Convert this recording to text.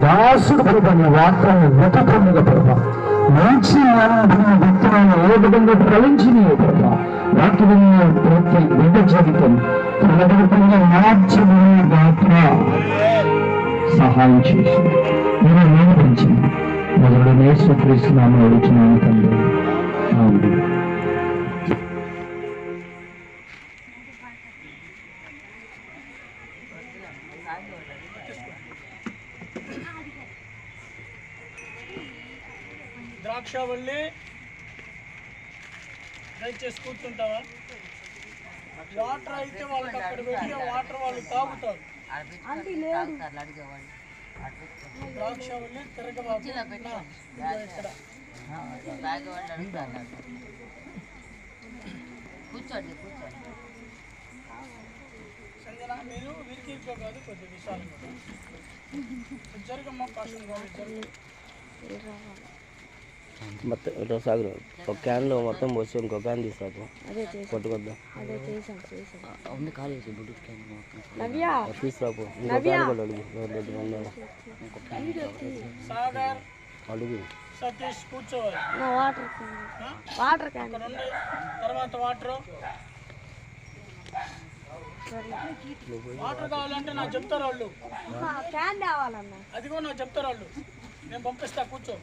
దాసుడు ప్రభా నీ వాక్యాన్ని వెతుకుతుండగా ప్రభా మంచి విత్తనాలు ఏ విధంగా ఫలించినాయో ప్రభా వాక్యం ప్రతి బిడ్డ జీవితం ప్రకటనగా మార్చబడిన గాత్ర సహాయం చేసి నేను నియమించింది మొదలు నేర్చుకరిస్తున్నాను అడుగుతున్నాను తండ్రి. అవును ద్రాక్షవల్లి దయచేసి కూర్చుంటావా? వాటర్ అయితే వాళ్ళకి అక్కడ పెట్టి వాటర్ వాళ్ళు తాగుతారు. ద్రాక్షవల్లి తిరగబాబు ఇక్కడ సంజన మీరు విరికిరికో కాదు కొద్దిగా విశాలంగా జరగమ్మ కాశం కాదు జరుగు మొత్తం ఇట్లా సాగు ఒక క్యాన్లో మొత్తం పోసి ఇంకో క్యాన్ తీసుకు కొట్టుకొద్దాం తీసుకురాపో ఇంకో క్యాన్ కూడా అడుగు సతీష్ కూర్చోవాలి. తర్వాత వాటర్ కావాలంటే నాకు చెప్తారు వాళ్ళు. అదిగో నాకు చెప్తారు వాళ్ళు. నేను పంపిస్తా. కూర్చో.